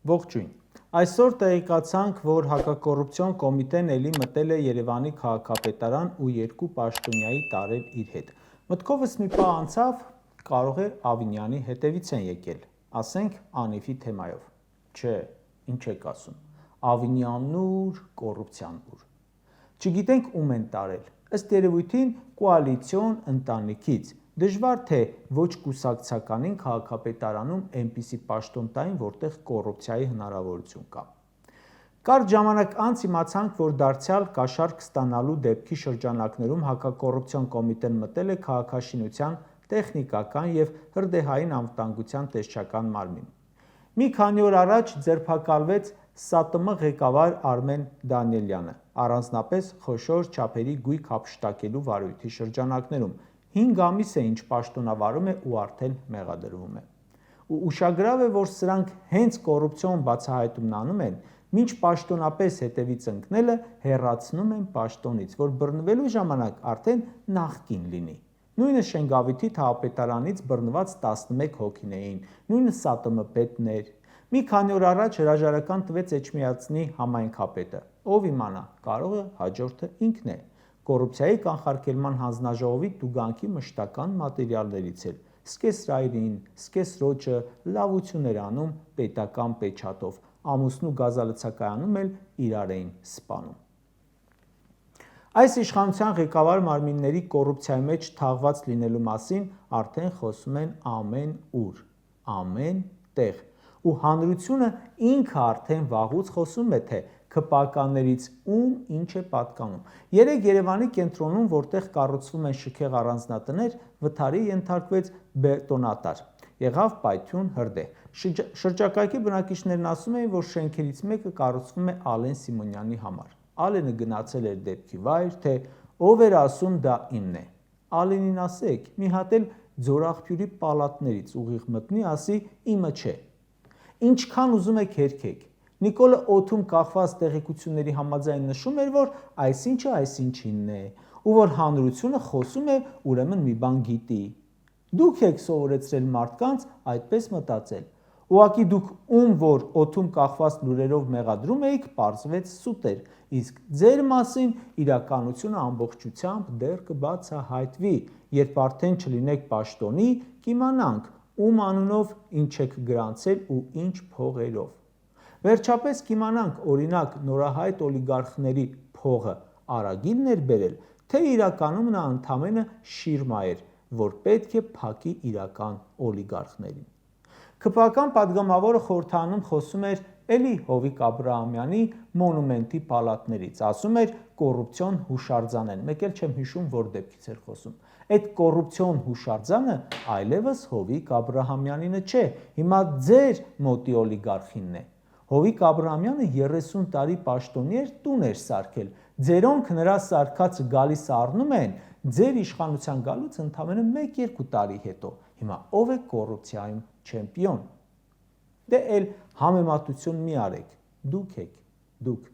Ողջույն։ Այսօր տեղեկացանք, որ հակակոռուպցիոն կոմիտեն էլի մտել է Երևանի քաղաքապետարան ու երկու պաշտոնյայի տարել իր հետ։ Մտքովս մի պահ անցավ, կարող է Ավինյանի հետևից են եկել, ասենք Անիվի թեմայով։ Չէ, ինչ եք ասում։ Ավինյանն ուր, կոռուպցիան ուր։ Չգիտենք ում են տարել։ Ըստ երևույթին կոալիցիոն ընտանիքից։ Դժվար թե ոչ կուսակցականին քաղաքապետարանում այնպիսի պաշտոն տային, որտեղ կոռուպցիայի հնարավորություն կա։ Կարճ ժամանակ անց իմացանք, որ դարձյալ կաշառք ստանալու դեպքի շրջանակներում հակակոռուպցիոն կոմիտեն մտել է քաղաքաշինության, տեխնիկական և հրդեհային անվտանգության տեսչական մարմին։ Մի քանի օր առաջ ձերբակալվեց ՍԱՏՄ ղեկավար Արմեն Դանիելյանը, առանձնապես խոշոր չափերի գույք հափշտակելու վարույթի շրջանակներում։ 5 ամիս է, ինչ պաշտոնավարում է ու արդեն մեղադրվում է։ Ու ուշագրավ է, որ սրանք հենց կոռուպցիոն բացահայտումն անում են, մինչ պաշտոնապես հետևից ընկնելը հեռացնում են պաշտոնից, որ բռնվելու ժամանակ արդեն նախկին լինի։ Նույնը Շենգավիթի թաղապետարանից բռնված 11 հոգին էին, նույնը ՍԱՏՄ պետներ։ Մի քանի օր առաջ հրաժարական տվեց Էջմիածնի համայնքապետը։ Ով իմանա, կարող է հաջորդը ինքն է։ Կոռուպցիայի կանխարգելման հանձնաժողովի տուգանքի մշտական մատերիալներից էլ։ Սկեսրայրին, սկեսրոջը լավություններ անում պետական պեչատով, ամուսնու գազալցակայանում էլ իրար էին սպանում։ Այս իշխանության ղեկավար մարմինների կոռուպցիայի մեջ թաղված լինելու մասին արդեն խոսում են ամեն ուր, ամեն տեղ։ Ու հանրությունը ինքը արդեն վաղուց խոսում է, թե ՔՊԱ-ներից ում ինչ է պատկանում։ Երեկ Երևանի կենտրոնում, որտեղ կառուցվում են շքեղ առանձնատներ, վթարի ենթարկվեց բետոնատար։ Եղավ պայթյուն հրդեհ։ Շրջակայքի բնակիչներն ասում էին, որ շենքերից մեկը կառուցվում է Ալեն Սիմոնյանի համար։ Ալենը գնացել էր դեպքի վայր, թե ով էր ասում դա իմն է։ Ալենին ասեք, մի հատ էլ Ձորաղբյուրի պալատներից ուղիղ մտնի, ասի իմը չէ։ Ինչքան ուզում եք հերքեք։ Նիկոլը օդում կախված տեղեկությունների համաձայն նշում էր, որ այսինչը այսինչինն է, ու որ հանրությունը խոսում է, ուրեմն մի բան գիտի։ Դուք եք սովորեցրել մարդկանց այդպես մտածել։ Ուղղակի դուք ում որ օդում կախված լուրերով մեղադրում էիք, պարզվեց սուտ էր, իսկ ձեր մասին իրականությունը ամբողջությամբ դեռ կբացահայտվի, երբ արդեն չլինեք պաշտոնի, կիմանանք ում անունով ինչ եք գրանցել ու ինչ փողերով։ Վերջապես կիմանանք, օրինակ, նորահայտ օլիգարխների փողը Արագիլն էր բերել, թե իրականում նա ընդամենը շիրմա էր, որ պետք է փակի իրական օլիգարխներին։ ՔՊԱ-կան պատգամավորը խորհրդանում խոսում էր էլի Հովիկ Աբրահամյանի մոնումենտի պալատներից, ասում էր կոռուպցիոն հուշարձան են, մեկ էլ չեմ հիշում, որ դեպքից էր խոսում։ Այդ կոռուպցիոն հուշարձանը այլևս Հովիկ Աբրահամյանինը չէ, հիմա ձեր մոտի օլիգարխինն է։ Հովիկ Աբրահամյանը 30 տարի պաշտոնի էր, տուն էր սարքել։ Ձերոնք նրա սարքածը գալիս առնում են ձեր իշխանության գալուց ընդամենը 1-2 տարի հետո։ Հիմա ով է կոռուպցիայում չեմպիոն։ Դե էլ համեմատություն մի արեք, դուք եք, դուք։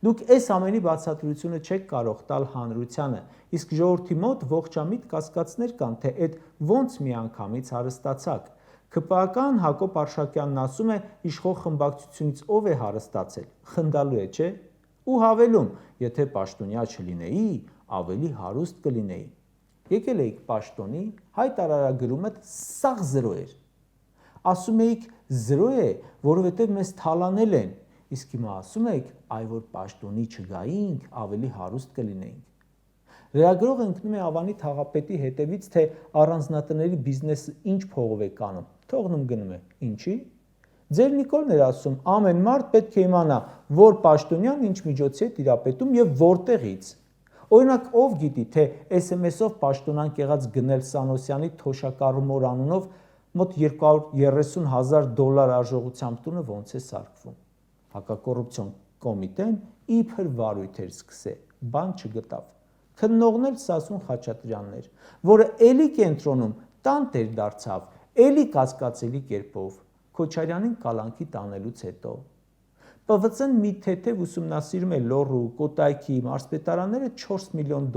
Դուք այս ամենի բացատրությունը չեք կարող տալ հանրությանը, իսկ ժողովրդի մոտ ողջամիտ կասկածներ կան, թե այդ ոնց միանգամից հարստացաք։ ՔՊԱ-կան Հակոբ Արշակյանն ասում է, իշխող խմբակցությունից ով է հարստացել, խնդալու է, չէ։ Ու հավելում, եթե պաշտոնյա չլինեի, ավելի հարուստ կլինեի։ Եկել էիք պաշտոնի, հայտարարագրումը սաղ զրո էր։ Ասում էիք զրո է, որովհետև մեզ թալանել են, իսկ հիմա ասում եք, այ որ պաշտոնի չգայինք, ավելի հարուստ կլինեինք։ Լրագրողը ընկնում է Ավանի թաղապետի հետևից, թե առանձնատների բիզնեսը ինչ փողով է կանում, թողնում գնում է, ինչի։ Ձեր Նիկոլն էր ասում, ամեն մարդ պետք է իմանա, որ պաշտոնյան ինչ միջոցի է տիրապետում եւ որտեղից։ Օրինակ, ով գիտի, թե SMS-ով պաշտոնանք եղած գնել Սանոսյանի թոշակառու անունով մոտ $230,000 արժողությամբ տունը ոնց է սարքվում։ Հակակոռուպցիոն կոմիտեն իբր վարույթ էր սկսել, բան չգտավ։ Քննողն էլ Սասուն Խաչատրյանն էր, որը էլի կենտրոնում տանտեր դարձավ, էլի կասկածելի կերպով, Քոչարյանին կալանքի տանելուց հետո։ ՊՎԾ-ն մի թեթև ուսումնասիրում է Լոռու, Կոտայքի մարզպետարանները $4 միլիոն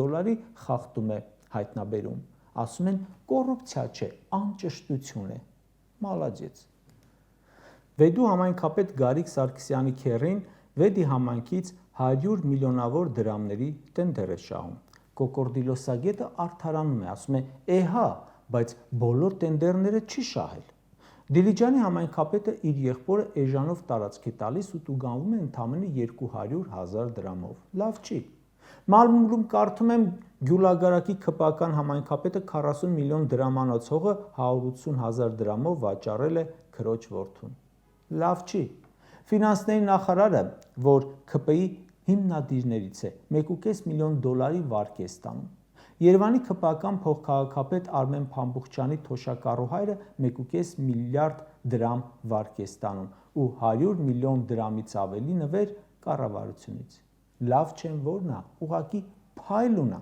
խախտում է հայտնաբերում։ Ասում են կոռուպցիա չէ, անճշտություն է։ Մալադյեց։ Վեդու համայնքապետ Գարիկ Սարգսյանի քեռին Վեդի համայնքից 100 միլիոնավոր դրամների տենդեր է շահում։ Կոկորդիլոսագետը արդարանում է, ասում է՝ «Էհա, բայց բոլոր տենդերները չի շահել»։ Դիլիջանի համայնքապետը իր եղբորը էժանով տարածք է տալիս ու տուգանվում է ընդամենը 200,000 դրամով։ Լավ չի։ Մարմուրում կարդում եմ Գյուլագարակի ՔՊԱ-ական համայնքապետը 40 միլիոն դրամանոց հողը 180,000 դրամով վաճառել է քրոջ որդուն։ Լավ չի։ Ֆինանսների նախարարը, որ ՔՊ-ի հիմնադիրներից է, 1,5 միլիոն դոլարի վարկ է ստանում։ Երևանի ՔՊԱ-ական փոխքաղաքապետ Արմեն Փամբուխչյանի թոշակառու հայրը 1,5 միլիարդ դրամ վարկ է ստանում ու 100 միլիոն դրամից ավելի նվեր կառավարությունից։ Լավ չեն որն է, ուղղակի փայլ ունա։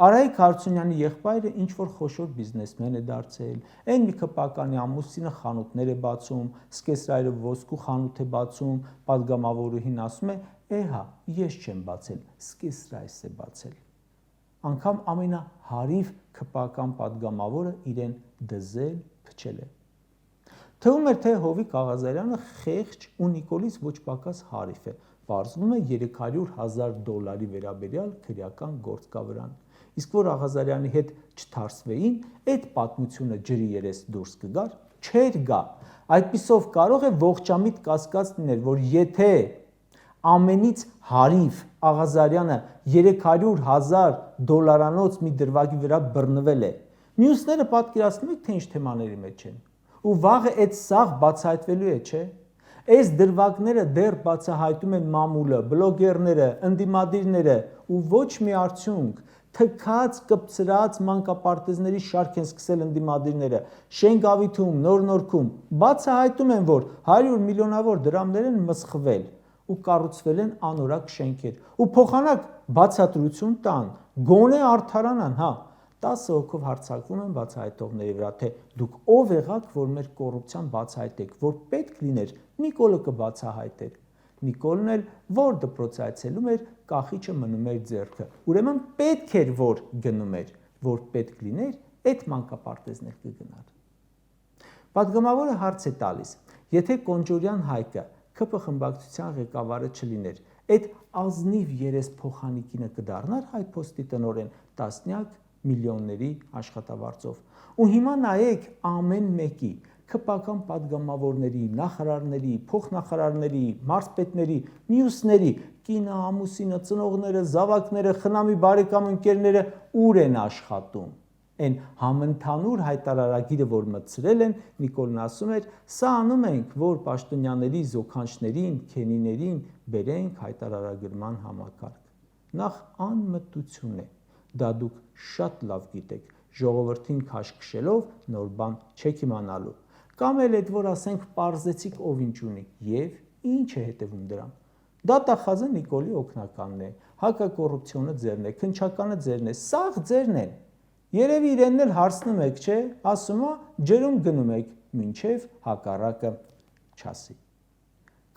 Արայիկ Հարությունյանի եղբայրը ինչ-որ խոշոր բիզնեսմեն է դարձել, այն մի ՔՊԱ-կանի ամուսինը խանութներ է բացում, սկեսրայրը ոսկու խանութ է բացում, պատգամավորուհին ասում է՝ «Էհա, ես չեմ բացել, սկեսրայրս է բացել»։ Անգամ ամենահարիվ ՔՊԱ-ական պատգամավորը իրեն դզել, փչել է։ Թվում էր, թե Հովիկ Աղազարյանը խեղճ ու Նիկոլից ոչ պակաս հարիվ է, պարզվում է 300,000 դոլարի վերաբերյալ քրեական գործ կա վրան։ Իսկ որ Աղազարյանի հետ չթարսվեին, այդ պատմությունը ջրի երես դուրս կգար, չէր գա։ Այդպիսով կարող է ողջամիտ կասկած լինել, որ եթե ամենից հարիվ Աղազարյանը 300,000 դոլարանոց մի դրվագի վրա բռնվել է, մյուսները պատկերացնում եք, թե ինչ թեմաների մեջ են։ Ու վաղը այդ սաղ բացահայտվելու է, չէ՞։ Այս դրվագները դեռ բացահայտում են մամուլը, բլոգերները, ընդդիմադիրները ու ոչ մի արդյունք։ Թքած, կպցրած մանկապարտեզների շարք են սկսել ընդդիմադիրները, Շենգավիթում, Նոր-Նորքում, բացահայտում են, որ 100 միլիոնավոր դրամներ են մսխվել ու կառուցվել են անորակ շենքեր, ու փոխանակ բացատրություն տան, գոնե արդարանան, հա, 10 հոգով հարձակվում են բացահայտողների վրա, թե դուք ով եղաք, որ մեր կոռուպցիան բացահայտեք, որ պետք լիներ, Նիկոլը կբացահայտեր։ Նիկոլն էլ որ դպրոց այցելում էր, կախիճը մնում էր ձեռքը, ուրեմն պետք էր, որ գնում էր, որ պետք լիներ, այդ մանկապարտեզներ կգնար։ Պատգամավորը հարց է տալիս, եթե Կոնջորյան Հայկը ՔՊ խմբակցության ղեկավարը չլիներ, այդ ազնիվ երեսփոխանիկինը կդառնար հայփոստի տնօրեն տասնյակ միլիոնների աշխատավարձով։ Ու հիմա նայեք ամեն մեկի ՔՊԱ-ական պատգամավորների, նախարարների, փոխնախարարների, մարզպետների, մյուսների, կինը, ամուսինը, ծնողները, զավակները, խնամի բարեկամ ընկերները ուր են աշխատում։ Այն համընդհանուր հայտարարագիրը, որ մտցրել են, Նիկոլն ասում էր, սա անում ենք, որ պաշտոնյաների զոքանչներին, քենիներին բերենք հայտարարագրման համակարգ։ Նախ անմտություն է, դա դուք շատ լավ գիտեք, ժողովրդին քաշքշելով նոր բան չեք իմանալու։ Կամ էլ այդ որ ասենք պարզեցիք ով ինչ ունի եւ ինչ է հետևում դրան։ Դատախազը Նիկոլի օգնականն է, հակակոռուպցիոնը ձերն է, քննչականը ձերն է, սաղ ձերն են։ Երևի իրենն էլ հարցնում եք, չէ, ասում է ջերում գնում եք, մինչև հակառակը չասի։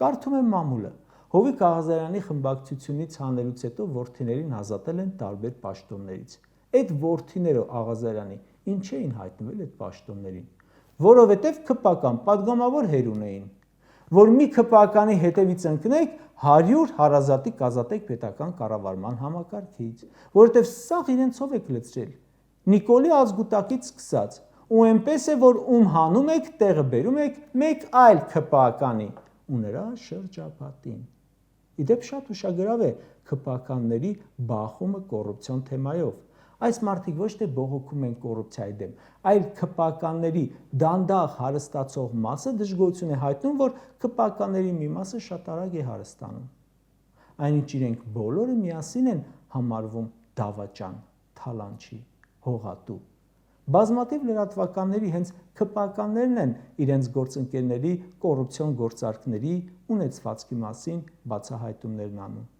Կարդում եմ մամուլը։ Հովիկ Աղազարյանի խմբակցությունից հանելուց հետո որդիներին ազատել են տարբեր պաշտոններից։ Այդ որդիները Աղազարյանի ինչ էին հայտնվել այդ պաշտոններին, որովհետև ՔՊԱ-ական պատգամավոր հեր ունեին, որ մի ՔՊԱ-կանի հետևից ընկնեք 100 հարազատի կազատեք պետական կառավարման համակարգից, որովհետև սաղ իրենցով եք լցրել, Նիկոլի ազգուտակից սկսած, ու այնպես է, որ ում հանում եք, տեղը բերում եք մեկ այլ ՔՊԱ-կանի ու նրա շրջապատին։ Իդեպ շատ ուշագրավ է ՔՊԱ-ականների բախումը կոռուպցիոն թեմայով։ Այս մարդիկ ոչ թե բողոքում են կոռուպցիայի դեմ, այլ ՔՊԱ-ականների դանդաղ հարստացող մասը դժգոհություն է հայտնում, որ ՔՊԱ-ականների մի մասը շատ արագ է հարստանում։ Այնինչ իրենք բոլորը միասին են համարվում դավաճան, թալանչի, հողատու։ Բազմաթիվ լրատվականների հենց ՔՊԱ-ականներն են իրենց գործընկերների կոռուպցիոն գործարքների ունեցվածքի մասին բացահայտումներն անում։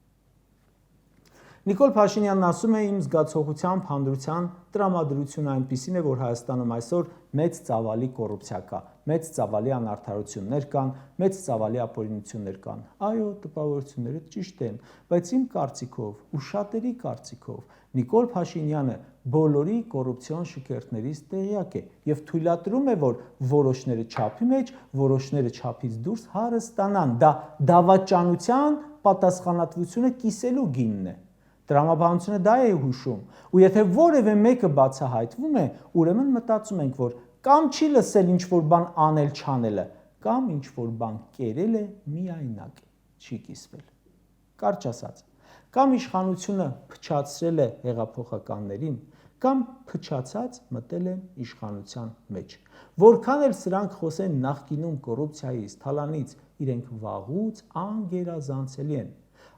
Նիկոլ Փաշինյանն ասում է, իմ զգացողությամբ հանրության տրամադրությունը այնպիսին է, որ Հայաստանում այսօր մեծ ծավալի կոռուպցիա կա, մեծ ծավալի անարդարություններ կան, մեծ ծավալի ապօրինություններ կան։ Այո, տպավորությունները ճիշտ են, բայց իմ կարծիքով ու շատերի կարծիքով Նիկոլ Փաշինյանը բոլորի կոռուպցիոն շքերթներից տեղյակ է եւ թույլատրում է, որ որոշները չափի մեջ, որոշները չափից դուրս հարստանան։ Դա դավաճանության պատասխանատվությունը կիսելու գինն է։ Տրամաբանությունը դա է հուշում, ու եթե որևէ մեկը բացահայտվում է, ուրեմն մտածում ենք, որ կամ չի լսել ինչ-որ բան անել չանելը, կամ ինչ-որ բան կերել է միայնակ, չի կիսվել։ Կարճ ասած, կամ իշխանությունը փչացրել է հեղափոխականներին, կամ փչացած մտել է իշխանության մեջ։ Որքան էլ սրանք խոսեն նախկինում կոռուպցիայից, թալանից, իրենք վաղուց անգերազանցելի են։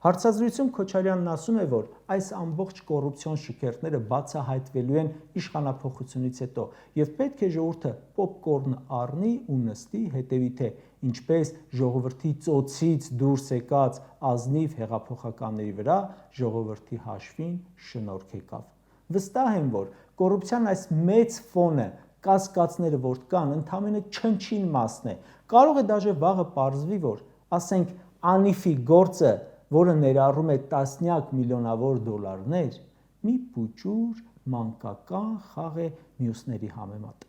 Հարցազրույցում Քոչարյանն ասում է, որ այս ամբողջ կոռուպցիոն շքերթները բացահայտվելու են իշխանափոխությունից հետո եւ պետք է ժողովուրդը պոպկորն առնի ու նստի, հետևի թե ինչպես ժողովրդի ծոցից դուրս եկած ազնիվ հեղափոխականների վրա ժողովրդի հաշվին շնորհք եկավ։ Վստահ եմ, որ կոռուպցիան այս մեծ ֆոնը, կասկածները, որ կան, ընդամենը չնչին մասն է։ Կարող է դաժե վաղը պարզվի, որ, ասենք, Անիֆի գործը, որը ներառում է տասնյակ միլիոնավոր դոլարներ, մի փուճուր մանկական խաղ է մյուսների համեմատ։